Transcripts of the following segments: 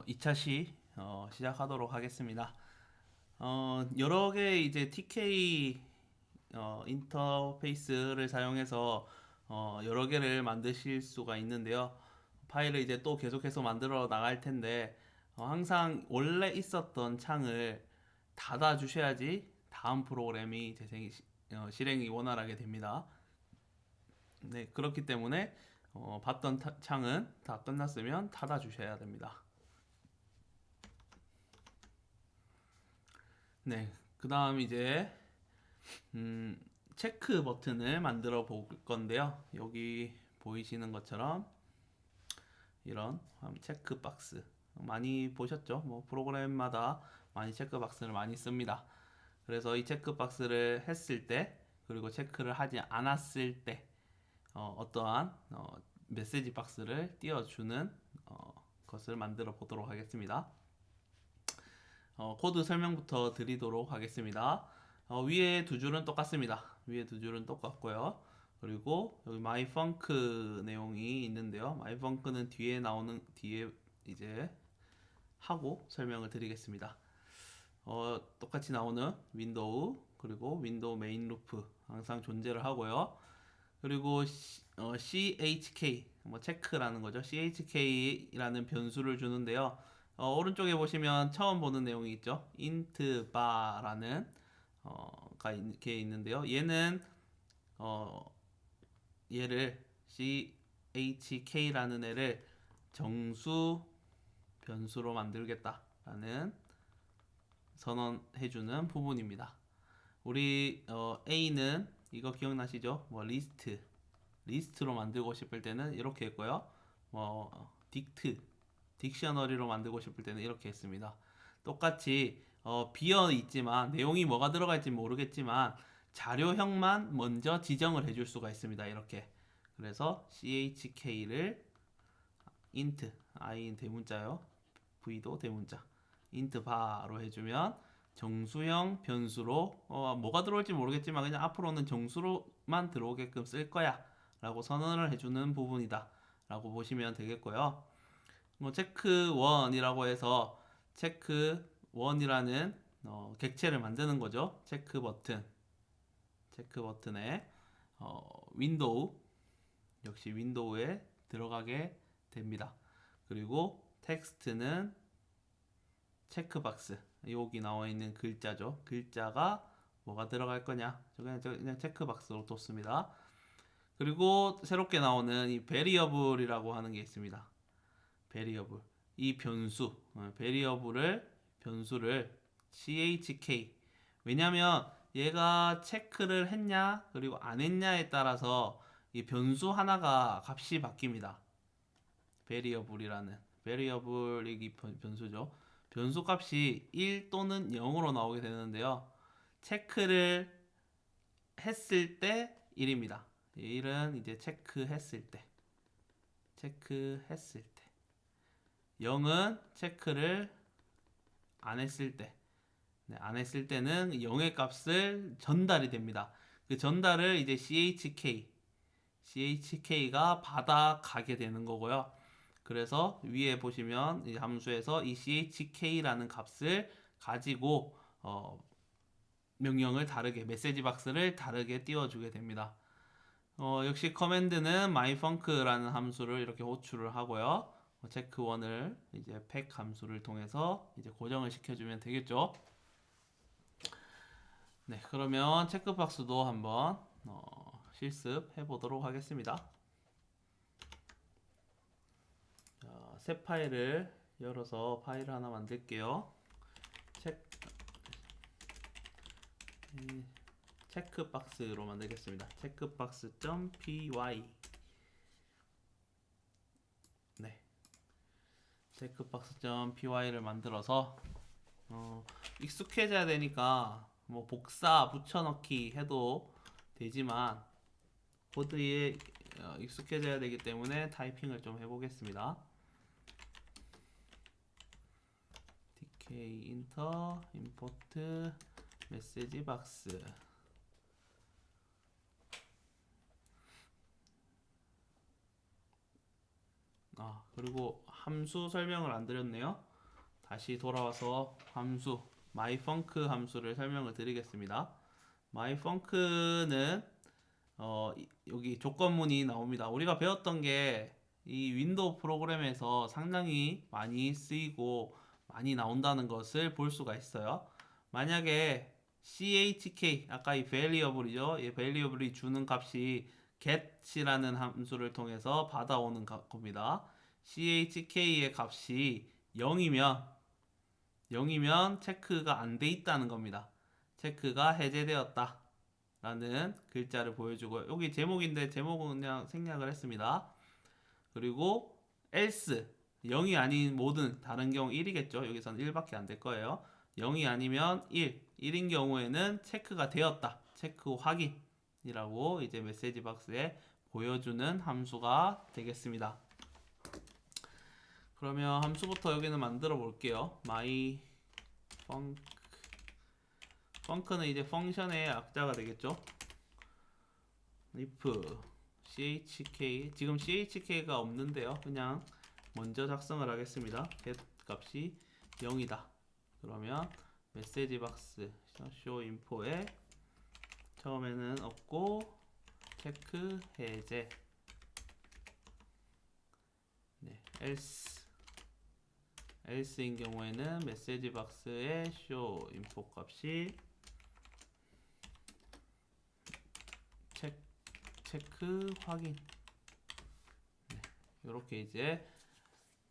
2차 시 시작하도록 하겠습니다. 여러 개의 이제 TK 인터페이스를 사용해서 여러 개를 만드실 수가 있는데요. 파일을 이제 또 계속해서 만들어 나갈 텐데 항상 원래 있었던 창을 닫아 주셔야지 다음 프로그램이 실행이 원활하게 됩니다. 네, 그렇기 때문에 봤던 창은 다 끝났으면 닫아 주셔야 됩니다. 네, 그 다음 이제 음, 체크 버튼을 만들어 볼 건데요. 여기 보이시는 것처럼 이런 체크 박스 많이 보셨죠? 뭐 프로그램마다 많이 체크 박스를 많이 씁니다. 그래서 이 체크 박스를 했을 때 그리고 체크를 하지 않았을 때 떠한 메시지 박스를 띄워주는 것을 만들어 보도록 하겠습니다. 코드 설명부터 드리도록 하겠습니다. 위에 두 줄은 똑같습니다. 위에 두 줄은 똑같고요. 그리고 여기 myfunc 내용이 있는데요. myfunc는 뒤에 이제 하고 설명을 드리겠습니다. 똑같이 나오는 윈도우 그리고 윈도우 메인 루프 항상 존재를 하고요. 그리고 chk 뭐 체크라는 거죠. chk라는 변수를 주는데요. 오른쪽에 보시면 처음 보는 내용이 있죠. int bar라는 게 있는데요. 어, 얘를 chk라는 애를 정수 변수로 만들겠다라는 선언해주는 부분입니다. 우리 A는 이거 기억나시죠? 뭐 리스트로 만들고 싶을 때는 이렇게 했고요. 뭐 딕셔너리로 만들고 싶을 때는 이렇게 했습니다. 똑같이 비어 있지만 내용이 뭐가 들어갈지 모르겠지만 자료형만 먼저 지정을 해줄 수가 있습니다. 이렇게. 그래서 chk를 int i는 대문자요. v도 대문자 int 바로 해주면 정수형 변수로 뭐가 들어올지 모르겠지만 그냥 앞으로는 정수로만 들어오게끔 쓸 거야 라고 선언을 해주는 부분이다 라고 보시면 되겠고요. 뭐 체크 1이라고 해서 체크 1이라는 객체를 만드는 거죠. 체크 버튼에 윈도우 역시 윈도우에 들어가게 됩니다. 그리고 텍스트는 체크박스 여기 나와 있는 글자죠. 글자가 뭐가 들어갈 거냐? 그냥 체크박스로 뒀습니다. 그리고 새롭게 나오는 이 베리어블이라고 하는 게 있습니다. 베리어블 이 변수를 chk 왜냐면 얘가 체크를 했냐 그리고 안 했냐에 따라서 이 변수 하나가 값이 바뀝니다. 베리어블이 변수죠. 변수 값이 1 또는 0으로 나오게 되는데요. 체크를 했을 때 1입니다. 1은 이제 체크했을 때. 0은 체크를 안 했을 때. 네, 안 했을 때는 0의 값을 전달이 됩니다. 그 전달을 이제 chk가 받아가게 되는 거고요. 그래서 위에 보시면 이 함수에서 이 chk라는 값을 가지고 명령을 다르게 메시지 박스를 다르게 띄워주게 됩니다. 역시 커맨드는 myfunc라는 함수를 이렇게 호출을 하고요. 체크1을 이제 팩 함수를 통해서 이제 고정을 시켜주면 되겠죠. 네, 그러면 체크박스도 한번 실습해 보도록 하겠습니다. 자, 새 파일을 열어서 파일을 하나 만들게요. 체크박스로 만들겠습니다. 체크박스.py 네, 체크박스.py를 만들어서 익숙해져야 되니까 뭐 복사 붙여넣기 해도 되지만 코드에 익숙해져야 되기 때문에 타이핑을 좀 해보겠습니다. tk 인터 임포트 메시지 박스 그리고 함수 설명을 안 드렸네요. 다시 돌아와서 함수 myfunc 함수를 설명을 드리겠습니다. myfunc는 여기 조건문이 나옵니다. 우리가 배웠던 게 이 윈도우 프로그램에서 상당히 많이 쓰이고 많이 나온다는 것을 볼 수가 있어요. 만약에 chk 아까 이 variable이죠. 이 variable이 주는 값이 get이라는 함수를 통해서 받아오는 겁니다. chk의 값이 0이면 체크가 안 돼 있다는 겁니다. 체크가 해제되었다 라는 글자를 보여주고요. 여기 제목인데 제목은 그냥 생략을 했습니다. 그리고 else 0이 아닌 모든 다른 경우 1이겠죠. 여기서는 1밖에 안 될 거예요. 0이 아니면 1인 경우에는 체크가 되었다. 체크 확인이라고 이제 메시지 박스에 보여주는 함수가 되겠습니다. 그러면 함수부터 여기는 만들어 볼게요. myfunc func는 이제 펑션의 약자가 되겠죠. if chk 지금 chk가 없는데요. 그냥 먼저 작성을 하겠습니다. get 값이 0이다. 그러면 메시지 박스 show info에 처음에는 없고 체크 해제 else인 경우에는 메시지 박스에 show info 값이 체크 확인. 이렇게 이제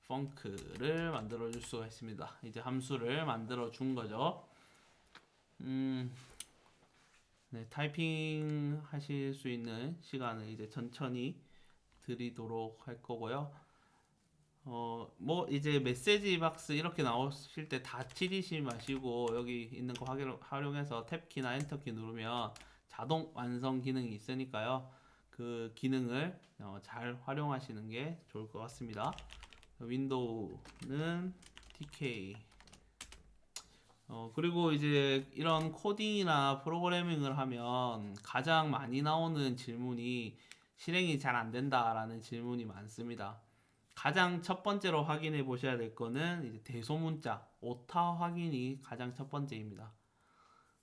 펑크를 만들어 줄 수가 있습니다. 이제 함수를 만들어 준 거죠. 타이핑 하실 수 있는 시간을 이제 천천히 드리도록 할 거고요. 뭐 이제 메시지 박스 이렇게 나오실 때 다 치지시 마시고 여기 있는 거 활용해서 탭키나 엔터키 누르면 자동 완성 기능이 있으니까요. 그 기능을 잘 활용하시는 게 좋을 것 같습니다. 윈도우는 TK 그리고 이제 이런 코딩이나 프로그래밍을 하면 가장 많이 나오는 질문이 실행이 잘 안 된다라는 질문이 많습니다. 가장 첫 번째로 확인해 보셔야 될 거는 이제 대소문자 오타 확인이 가장 첫 번째입니다.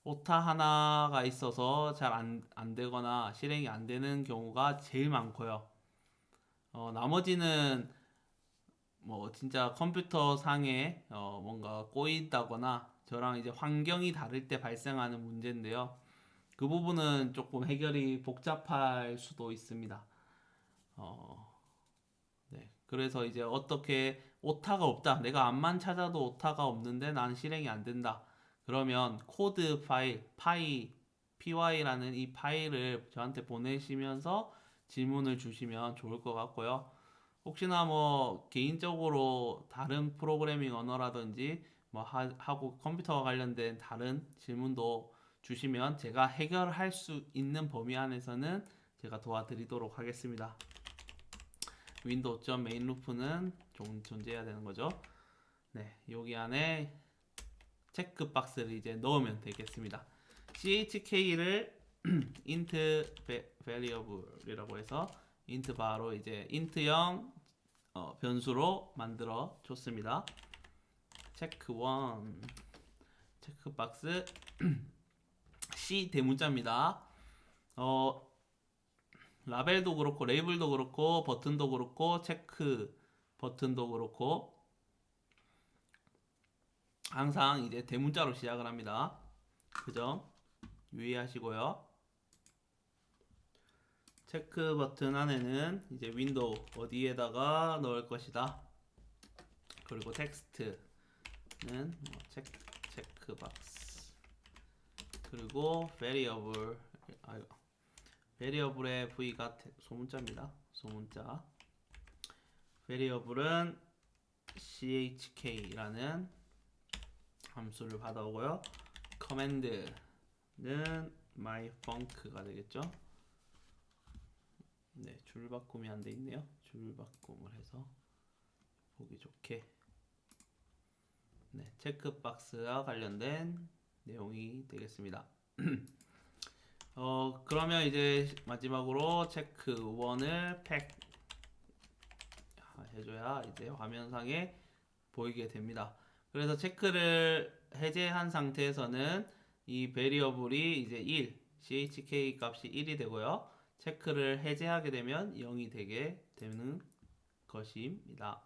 오타 하나가 있어서 잘 안 되거나 실행이 안 되는 경우가 제일 많고요. 나머지는 뭐 진짜 컴퓨터 상에 뭔가 꼬인다거나 저랑 이제 환경이 다를 때 발생하는 문제인데요. 그 부분은 조금 해결이 복잡할 수도 있습니다. 네. 그래서 이제 어떻게 오타가 없다. 내가 앞만 찾아도 오타가 없는데 난 실행이 안 된다. 그러면 코드 파일, py라는 이 파일을 저한테 보내시면서 질문을 주시면 좋을 것 같고요. 혹시나 뭐 개인적으로 다른 프로그래밍 언어라든지 뭐 하고 컴퓨터와 관련된 다른 질문도 주시면 제가 해결할 수 있는 범위 안에서는 제가 도와드리도록 하겠습니다. 윈도우.main 루프는 존재해야 되는 거죠. 네, 여기 안에 체크 박스를 이제 넣으면 되겠습니다. chk를 int variable이라고 해서 int 바로 이제 int0 변수로 만들어 줬습니다. 체크1 체크 박스 C 대문자입니다. 라벨도 그렇고 레이블도 그렇고 버튼도 그렇고 체크 버튼도 그렇고 항상 이제 대문자로 시작을 합니다. 그 점 유의하시고요. 체크 버튼 안에는 이제 윈도우 어디에다가 넣을 것이다. 그리고 텍스트는 뭐 체크 박스. 그리고 variable의 V가 소문자입니다. 소문자. variable은 chk라는 함수를 받아오고요. command는 myfunc가 되겠죠. 네, 줄 바꿈이 안 돼 있네요. 줄 바꿈을 해서 보기 좋게. 네, 체크박스와 관련된 내용이 되겠습니다. 그러면 이제 마지막으로 체크 1을 팩 해줘야 이제 화면상에 보이게 됩니다. 그래서 체크를 해제한 상태에서는 이 베리어블이 이제 1, chk 값이 1이 되고요. 체크를 해제하게 되면 0이 되게 되는 것입니다.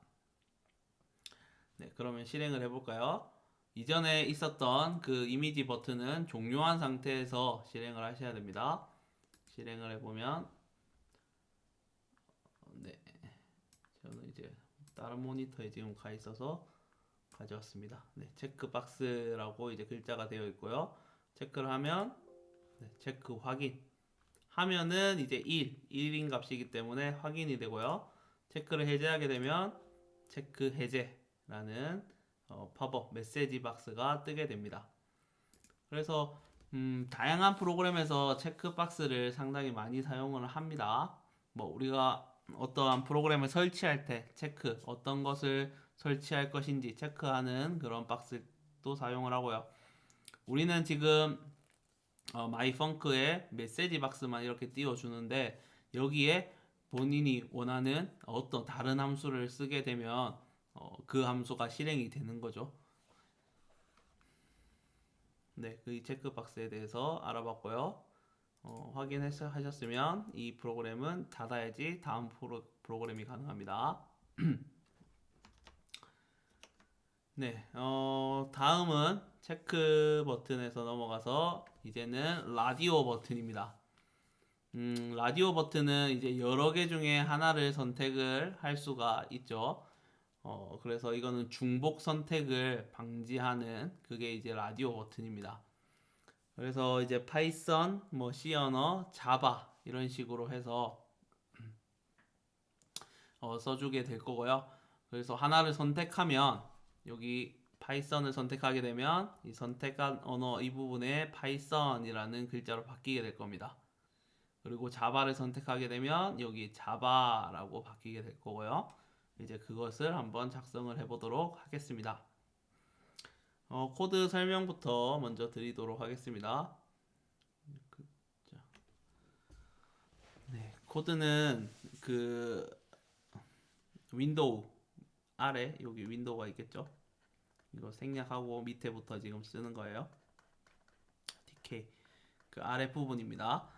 네, 그러면 실행을 해볼까요? 이전에 있었던 그 이미지 버튼은 종료한 상태에서 실행을 하셔야 됩니다. 실행을 해보면 네, 저는 이제 다른 모니터에 지금 가 있어서 가져왔습니다. 네, 체크박스라고 이제 글자가 되어 있고요. 체크를 하면 네, 체크 확인 하면은 이제 1인 값이기 때문에 확인이 되고요. 체크를 해제하게 되면 체크 해제라는 팝업 메시지 박스가 뜨게 됩니다. 그래서 다양한 프로그램에서 체크박스를 상당히 많이 사용을 합니다. 뭐 우리가 어떠한 프로그램을 설치할 때 체크 어떤 것을 설치할 것인지 체크하는 그런 박스도 사용을 하고요. 우리는 지금 마이펑크에 메시지 박스만 이렇게 띄워주는데 여기에 본인이 원하는 어떤 다른 함수를 쓰게 되면 그 함수가 실행이 되는 거죠. 네, 그 체크박스에 대해서 알아봤고요. 확인하셨으면 이 프로그램은 닫아야지 다음 프로그램이 가능합니다. 네, 다음은 체크 버튼에서 넘어가서 이제는 라디오 버튼입니다. 라디오 버튼은 이제 여러 개 중에 하나를 선택을 할 수가 있죠. 그래서 이거는 중복 선택을 방지하는 그게 이제 라디오 버튼입니다. 그래서 이제 파이썬, 뭐 C 언어, 자바 이런 식으로 해서 써주게 될 거고요. 그래서 하나를 선택하면 여기 파이썬을 선택하게 되면 이 선택한 언어 이 부분에 파이썬이라는 글자로 바뀌게 될 겁니다. 그리고 자바를 선택하게 되면 여기 자바라고 바뀌게 될 거고요. 이제 그것을 한번 작성을 해보도록 하겠습니다. 코드 설명부터 먼저 드리도록 하겠습니다. 네, 코드는 그 윈도우 아래 여기 윈도우가 있겠죠? 이거 생략하고 밑에부터 지금 쓰는 거예요. DK 그 아래 부분입니다.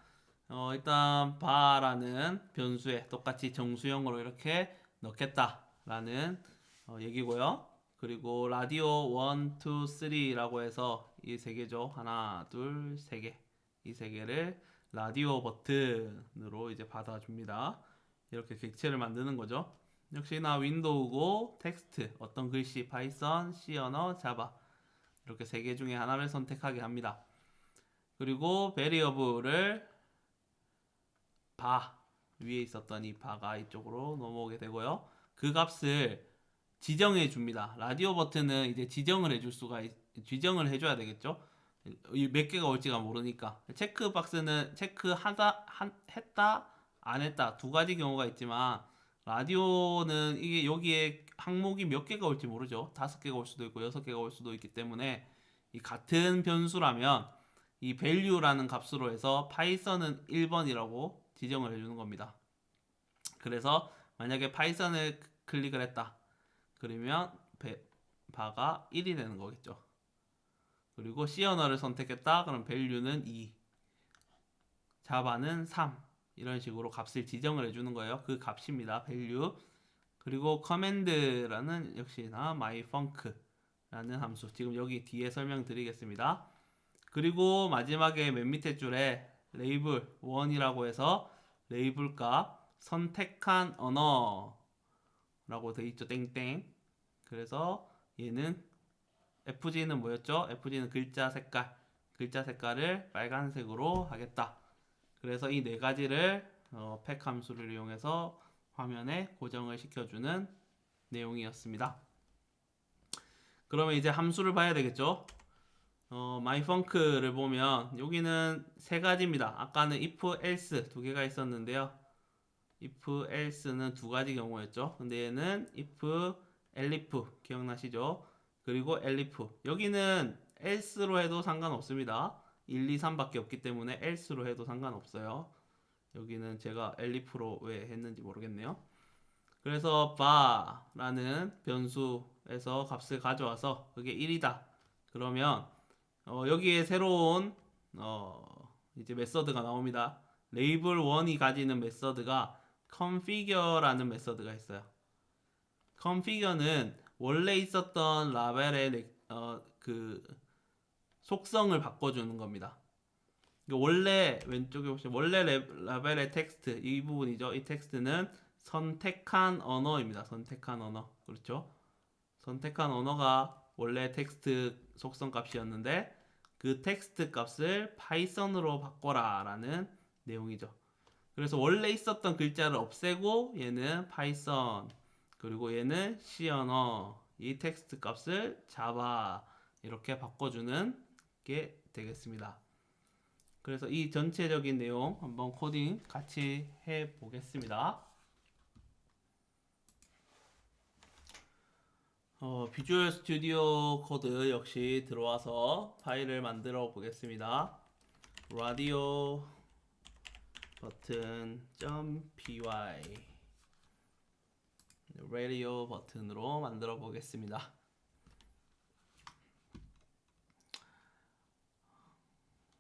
일단 바라는 변수에 똑같이 정수형으로 이렇게 넣겠다라는 얘기고요. 그리고 라디오 1, 2, 3라고 해서 이 세 개죠. 하나, 둘, 세 개. 이 세 개를 라디오 버튼으로 이제 받아줍니다. 이렇게 객체를 만드는 거죠. 역시나 윈도우고 텍스트, 어떤 글씨, 파이썬, C 언어, 자바 이렇게 세 개 중에 하나를 선택하게 합니다. 그리고 베리어블을 바 위에 있었던 이 바가 이쪽으로 넘어오게 되고요. 그 값을 지정해 줍니다. 라디오 버튼은 이제 지정을 해줘야 되겠죠. 몇 개가 올지가 모르니까 체크 박스는 했다 안 했다 두 가지 경우가 있지만 라디오는 이게 여기에 항목이 몇 개가 올지 모르죠. 5개가 올 수도 있고 6개가 올 수도 있기 때문에 이 같은 변수라면 이 value라는 값으로 해서 파이썬은 1번이라고 지정을 해주는 겁니다. 그래서 만약에 파이썬을 클릭을 했다. 그러면 바가 1이 되는 거겠죠. 그리고 C 언어를 선택했다. 그럼 value는 2, 자바는 3 이런 식으로 값을 지정을 해주는 거예요. 그 값입니다. value. 그리고 command라는 역시나 myfunk라는 함수. 지금 여기 뒤에 설명드리겠습니다. 그리고 마지막에 맨 밑에 줄에 레이블 1이라고 해서 레이블 값 선택한 언어라고 되어 있죠. 땡땡. 그래서 얘는 FG는 뭐였죠? FG는 글자 색깔을 빨간색으로 하겠다. 그래서 이 네 가지를 팩 함수를 이용해서 화면에 고정을 시켜주는 내용이었습니다. 그러면 이제 함수를 봐야 되겠죠? myfunk를 보면 여기는 세 가지입니다. 아까는 if, else 두 개가 있었는데요. if, else는 두 가지 경우였죠. 근데 얘는 if, elif 기억나시죠? 그리고 elif 여기는 else로 해도 상관없습니다. 1, 2, 3밖에 없기 때문에 else로 해도 상관없어요. 여기는 제가 elif로 왜 했는지 모르겠네요. 그래서 var라는 변수에서 값을 가져와서 그게 1이다. 그러면 여기에 새로운 이제 메서드가 나옵니다. 레이블 1이 가지는 메서드가 configure라는 메서드가 있어요. configure는 원래 있었던 라벨의 그 속성을 바꿔주는 겁니다. 원래 왼쪽에 보시면 원래 라벨의 텍스트 이 부분이죠. 이 텍스트는 선택한 언어입니다. 선택한 언어. 그렇죠? 선택한 언어가 원래 텍스트 속성 값이었는데 그 텍스트 값을 파이썬으로 바꿔라 라는 내용이죠. 그래서 원래 있었던 글자를 없애고 얘는 파이썬 그리고 얘는 C 언어 이 텍스트 값을 자바 이렇게 바꿔주는 게 되겠습니다. 그래서 이 전체적인 내용 한번 코딩 같이 해 보겠습니다. 비주얼 스튜디오 코드 역시 들어와서 파일을 만들어 보겠습니다. 라디오 버튼 .py 라디오 버튼으로 만들어 보겠습니다.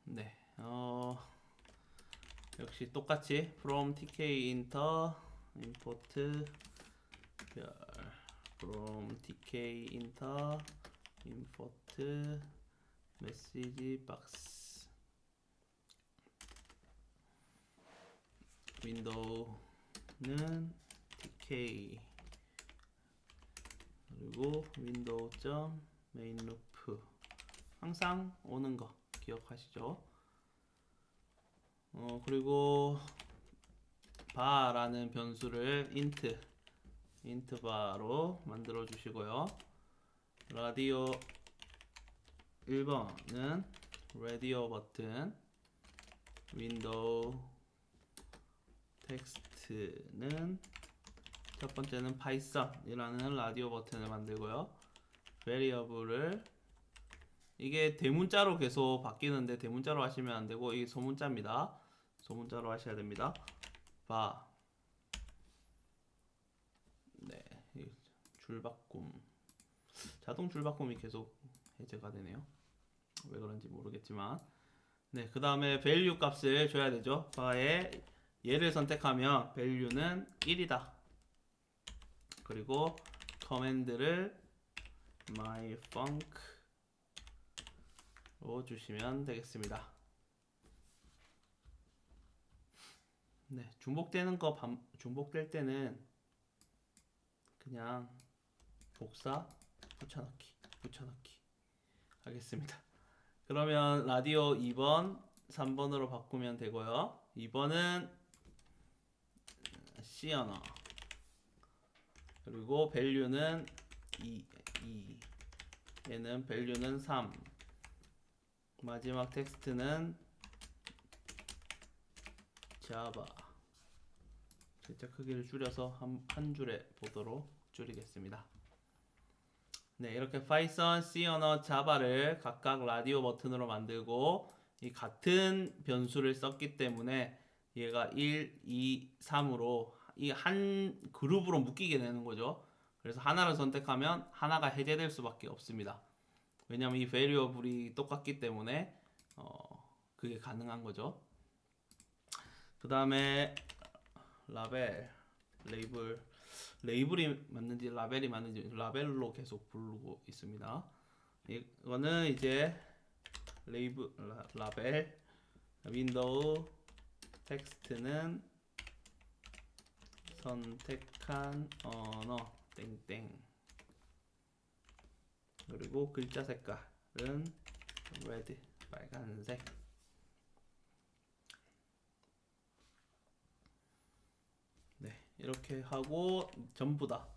네, 역시 똑같이 from tk inter import from tk inter import message box 윈도우는 tk 그리고 window.main loop 항상 오는 거 기억하시죠? 그리고 bar라는 변수를 int bar로 만들어 주시고요. 라디오 1번은 라디오 버튼 윈도우 텍스트는 첫 번째는 파이썬이라는 라디오 버튼을 만들고요. 베리어블을 이게 대문자로 계속 바뀌는데 대문자로 하시면 안 되고 이게 소문자입니다. 소문자로 하셔야 됩니다. 네, 줄바꿈 자동 줄바꿈이 계속 해제가 되네요. 왜 그런지 모르겠지만 네, 그 다음에 value 값을 줘야 되죠. 바에 얘를 선택하면 value는 1이다. 그리고 커맨드를 myfunc로 주시면 되겠습니다. 네, 중복될 때는 그냥 복사 붙여넣기 하겠습니다. 그러면 라디오 2번 3번으로 바꾸면 되고요. 2번은 C 언어 그리고 value는 2 얘는 value는 3 마지막 텍스트는 자바 글자 크기를 줄여서 한 줄에 보도록 줄이겠습니다. 네, 이렇게 파이썬, C 언어, 자바를 각각 라디오 버튼으로 만들고 이 같은 변수를 썼기 때문에 얘가 1, 2, 3으로 이 한 그룹으로 묶이게 되는 거죠. 그래서 하나를 선택하면 하나가 해제될 수밖에 없습니다. 왜냐하면 이 variable이 똑같기 때문에 그게 가능한 거죠. 그 다음에 레이블이 맞는지 라벨이 맞는지 라벨로 계속 부르고 있습니다. 이거는 이제 라벨 윈도우 텍스트는 선택한 언어 땡땡 그리고 글자 색깔은 레드 빨간색. 네, 이렇게 하고 전부 다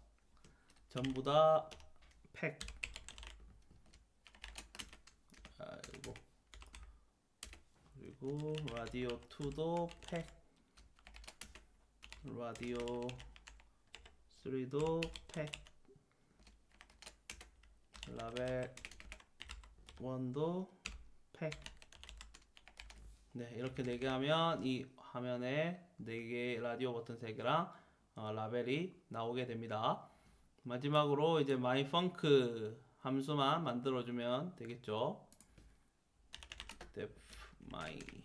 팩 그리고 라디오 2도 팩 라디오 3도 팩 라벨 1도 팩. 네, 이렇게 4개 하면 이 화면에 4개 라디오 버튼 3개랑 라벨이 나오게 됩니다. 마지막으로 이제 myfunc 함수만 만들어주면 되겠죠. def myfunc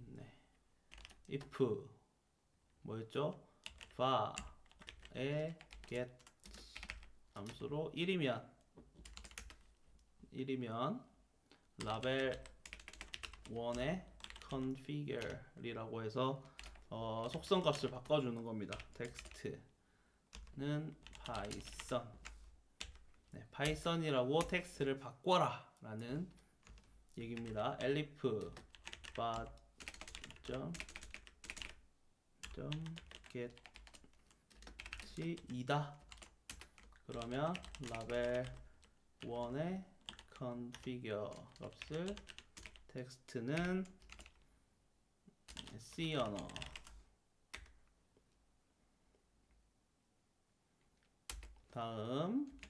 네. if 뭐였죠? var에 get 함수로 1이면 라벨 1의 configure이라고 해서 속성 값을 바꿔주는 겁니다. 텍스트는 파이썬 네, 파이썬이라고 텍스트를 바꿔라 라는 얘기입니다. elif bar get이 2다. 그러면 라벨 1의 configure 값을 텍스트는 C 언어 다음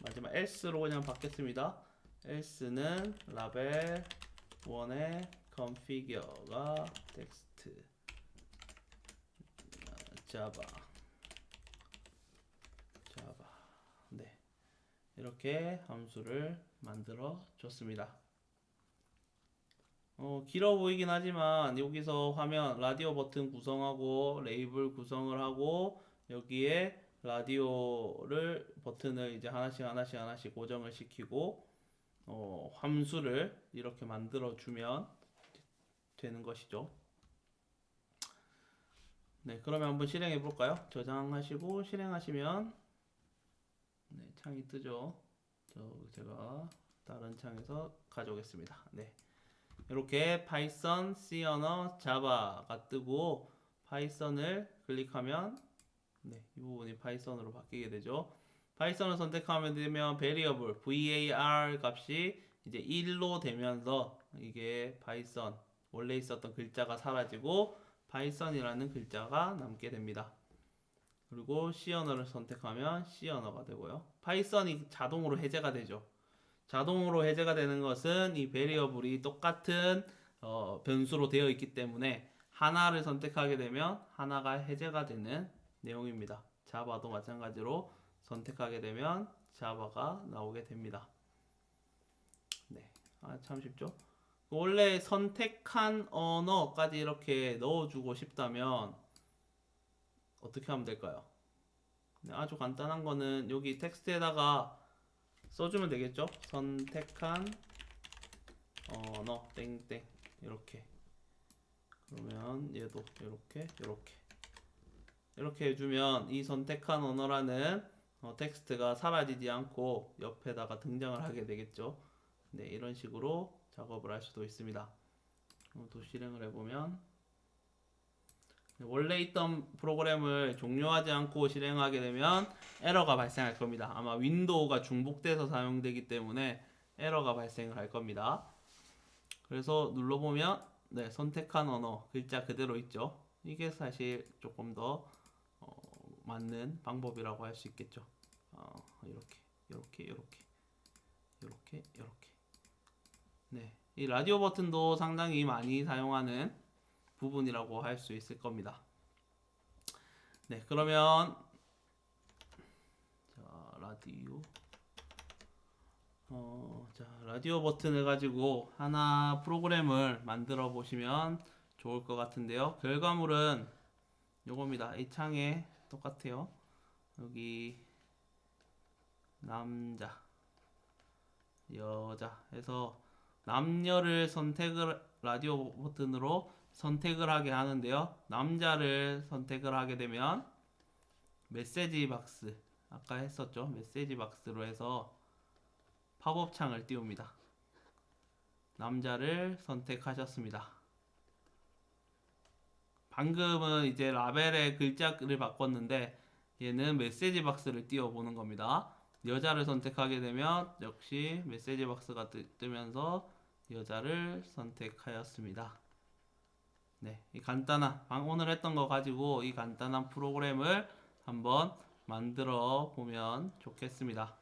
마지막 else로 그냥 받겠습니다. else는 라벨 1의 configure가 텍스트 자바 네 이렇게 함수를 만들어 줬습니다. 길어 보이긴 하지만 여기서 화면 라디오 버튼 구성하고 레이블 구성을 하고 여기에 라디오를 버튼을 이제 하나씩 고정을 시키고 함수를 이렇게 만들어 주면 되는 것이죠. 네, 그러면 한번 실행해 볼까요? 저장하시고 실행하시면 네, 창이 뜨죠. 제가 다른 창에서 가져오겠습니다. 네. 이렇게 파이썬, C 언어, 자바가 뜨고 파이썬을 클릭하면 네, 이 부분이 파이썬으로 바뀌게 되죠. 파이썬을 선택하면 되면 variable var 값이 이제 1로 되면서 이게 파이썬 원래 있었던 글자가 사라지고 파이썬이라는 글자가 남게 됩니다. 그리고 C 언어를 선택하면 C 언어가 되고요. 파이썬이 자동으로 해제가 되죠. 자동으로 해제가 되는 것은 이 베리어블이 똑같은 변수로 되어 있기 때문에 하나를 선택하게 되면 하나가 해제가 되는 내용입니다. 자바도 마찬가지로 선택하게 되면 자바가 나오게 됩니다. 네, 참 쉽죠? 원래 선택한 언어까지 이렇게 넣어주고 싶다면 어떻게 하면 될까요? 네, 아주 간단한 거는 여기 텍스트에다가 써주면 되겠죠? 선택한 언어 땡땡 이렇게 그러면 얘도 이렇게 해주면 이 선택한 언어라는 텍스트가 사라지지 않고 옆에다가 등장을 하게 되겠죠. 네, 이런 식으로 작업을 할 수도 있습니다. 또 실행을 해보면 원래 있던 프로그램을 종료하지 않고 실행하게 되면 에러가 발생할 겁니다. 아마 윈도우가 중복돼서 사용되기 때문에 에러가 발생을 할 겁니다. 그래서 눌러보면 네, 선택한 언어 글자 그대로 있죠. 이게 사실 조금 더 맞는 방법이라고 할 수 있겠죠. 이렇게 네, 이 라디오 버튼도 상당히 많이 사용하는 부분이라고 할 수 있을 겁니다. 네, 그러면 자, 라디오 버튼 해가지고 하나 프로그램을 만들어 보시면 좋을 것 같은데요. 결과물은 요겁니다. 이 창에 똑같아요. 여기 남자, 여자 해서 남녀를 선택을 라디오 버튼으로 선택을 하게 하는데요. 남자를 선택을 하게 되면 메시지 박스 아까 했었죠. 메시지 박스로 해서 팝업 창을 띄웁니다. 남자를 선택하셨습니다. 방금은 이제 라벨의 글자를 바꿨는데 얘는 메시지 박스를 띄워보는 겁니다. 여자를 선택하게 되면 역시 메시지 박스가 뜨면서 여자를 선택하였습니다. 네, 이 간단한 오늘 했던 거 가지고 이 간단한 프로그램을 한번 만들어 보면 좋겠습니다.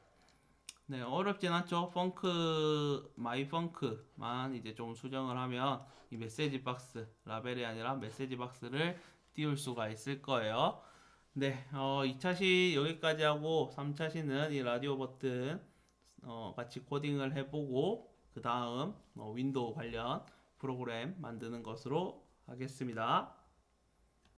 네, 어렵진 않죠. 펑크, 마이 펑크만 이제 좀 수정을 하면 이 메시지 박스, 라벨이 아니라 메시지 박스를 띄울 수가 있을 거예요. 네, 2차 시 여기까지 하고 3차 시는 이 라디오 버튼 같이 코딩을 해보고 그 다음 윈도우 관련 프로그램 만드는 것으로 하겠습니다.